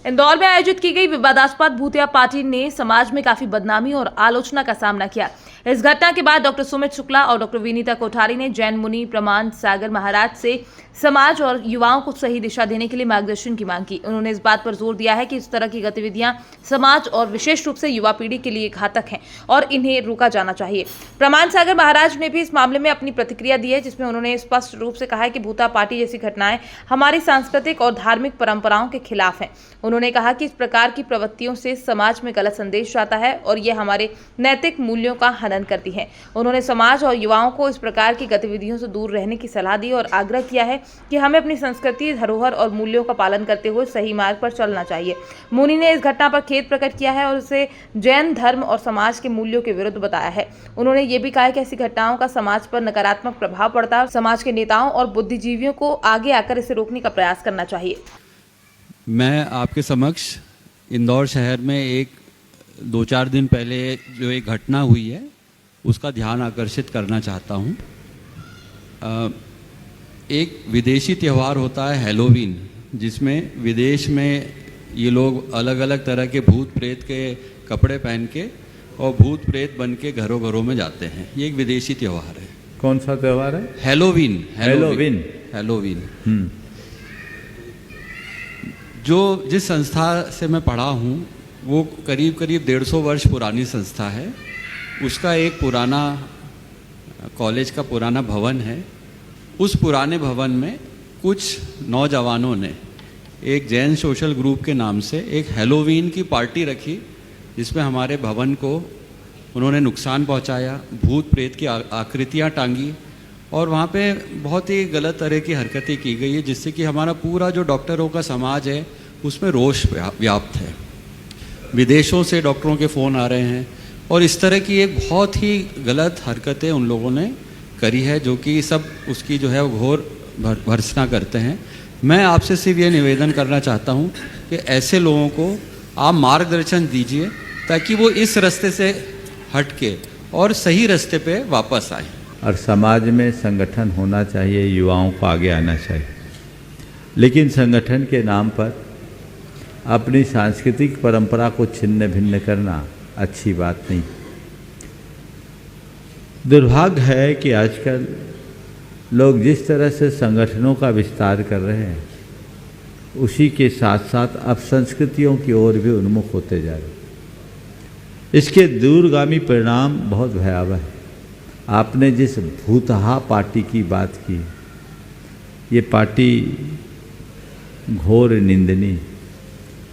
इंदौर में आयोजित की गई विवादास्पद भूतिया पार्टी ने समाज में काफी बदनामी और आलोचना का सामना किया। इस घटना के बाद डॉक्टर सुमित शुक्ला और डॉक्टर विनीता कोठारी ने जैन मुनि प्रमाण सागर महाराज से समाज और युवाओं को सही दिशा देने के लिए मार्गदर्शन की मांग की। उन्होंने इस बात पर जोर दिया है कि इस तरह की गतिविधियां समाज और विशेष रूप से युवा पीढ़ी के लिए घातक हैं और इन्हें रोका जाना चाहिए। प्रमाण सागर महाराज ने भी इस मामले में अपनी प्रतिक्रिया दी है, जिसमें उन्होंने स्पष्ट रूप से कहा है कि भूता पार्टी जैसी घटनाएं हमारी सांस्कृतिक और धार्मिक परंपराओं के खिलाफ हैं। उन्होंने कहा कि इस प्रकार की प्रवृत्तियों से समाज में गलत संदेश जाता है और ये हमारे नैतिक मूल्यों का हनन करती है। उन्होंने समाज और युवाओं को इस प्रकार की गतिविधियों से दूर रहने की सलाह दी और आग्रह किया है कि हमें अपनी संस्कृति, धरोहर और मूल्यों का पालन करते हुए सही मार्ग पर चलना चाहिए। मुनि ने इस घटना पर खेद प्रकट किया है और इसे जैन धर्म और समाज के मूल्यों के विरुद्ध बताया है। उन्होंने ये भी कहा है कि ऐसी घटनाओं का समाज पर नकारात्मक प्रभाव पड़ता है और समाज के नेताओं और बुद्धिजीवियों को आगे आकर इसे रोकने का प्रयास करना चाहिए। मैं आपके समक्ष इंदौर शहर में एक 2-4 दिन पहले जो एक घटना हुई है उसका ध्यान आकर्षित करना चाहता हूँ। एक विदेशी त्यौहार होता है हैलोवीन, जिसमें विदेश में ये लोग अलग अलग तरह के भूत प्रेत के कपड़े पहन के और भूत प्रेत बन के घरों घरों में जाते हैं। ये एक विदेशी त्यौहार है। कौन सा त्यौहार है? हैलोवीन। हैलोवीन। हैलोवीन। जो जिस संस्था से मैं पढ़ा हूँ वो करीब 150 वर्ष पुरानी संस्था है। उसका एक पुराना कॉलेज का पुराना भवन है। उस पुराने भवन में कुछ नौजवानों ने एक जैन सोशल ग्रुप के नाम से एक हैलोवीन की पार्टी रखी, जिसमें हमारे भवन को उन्होंने नुकसान पहुंचाया, भूत प्रेत की आकृतियां टांगी और वहाँ पे बहुत ही गलत तरह की हरकतें की गई है, जिससे कि हमारा पूरा जो डॉक्टरों का समाज है उसमें रोष व्याप्त है। विदेशों से डॉक्टरों के फ़ोन आ रहे हैं और इस तरह की एक बहुत ही गलत हरकतें उन लोगों ने करी है, जो कि सब उसकी जो है वो घोर भर्त्सना करते हैं। मैं आपसे सिर्फ ये निवेदन करना चाहता हूँ कि ऐसे लोगों को आप मार्गदर्शन दीजिए ताकि वो इस रास्ते से हट के और सही रास्ते पे वापस आए। और समाज में संगठन होना चाहिए, युवाओं को आगे आना चाहिए, लेकिन संगठन के नाम पर अपनी सांस्कृतिक परंपरा को छिन्न भिन्न करना अच्छी बात नहीं। दुर्भाग्य है कि आजकल लोग जिस तरह से संगठनों का विस्तार कर रहे हैं उसी के साथ साथ अब संस्कृतियों की ओर भी उन्मुख होते जा रहे हैं। इसके दूरगामी परिणाम बहुत भयावह है। आपने जिस भूतहा पार्टी की बात की, ये पार्टी घोर निंदनीय,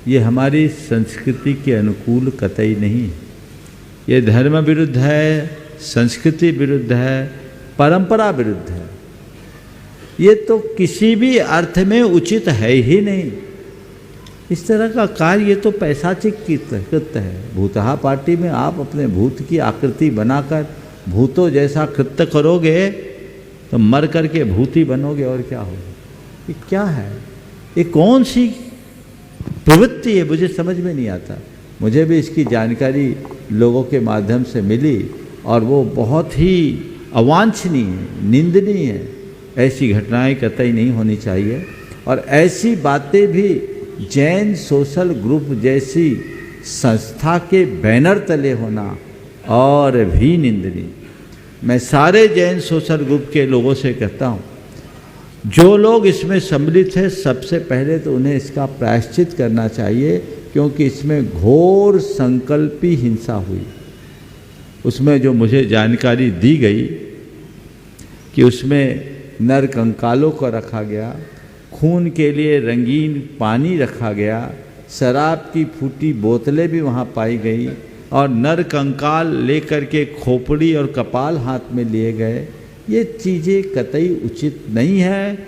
ये हमारी संस्कृति के अनुकूल कतई नहीं। ये धर्म विरुद्ध है, संस्कृति विरुद्ध है, परंपरा विरुद्ध है। ये तो किसी भी अर्थ में उचित है ही नहीं। इस तरह का कार्य ये तो पैशाचिक कृत्य है। भूतहा पार्टी में आप अपने भूत की आकृति बनाकर भूतों जैसा कृत्य करोगे तो मर करके भूत ही बनोगे और क्या होगा? ये क्या है? ये कौन सी प्रवृत्ति है? मुझे समझ में नहीं आता। मुझे भी इसकी जानकारी लोगों के माध्यम से मिली और वो बहुत ही अवांछनीय, निंदनीय है। ऐसी घटनाएं कतई नहीं होनी चाहिए और ऐसी बातें भी जैन सोशल ग्रुप जैसी संस्था के बैनर तले होना और भी निंदनीय। मैं सारे जैन सोशल ग्रुप के लोगों से कहता हूँ, जो लोग इसमें सम्मिलित हैं सबसे पहले तो उन्हें इसका प्रायश्चित करना चाहिए, क्योंकि इसमें घोर संकल्पी हिंसा हुई। उसमें जो मुझे जानकारी दी गई कि उसमें नर कंकालों को रखा गया, खून के लिए रंगीन पानी रखा गया, शराब की फूटी बोतलें भी वहाँ पाई गई और नर कंकाल लेकर के खोपड़ी और कपाल हाथ में लिए गए। ये चीज़ें कतई उचित नहीं है।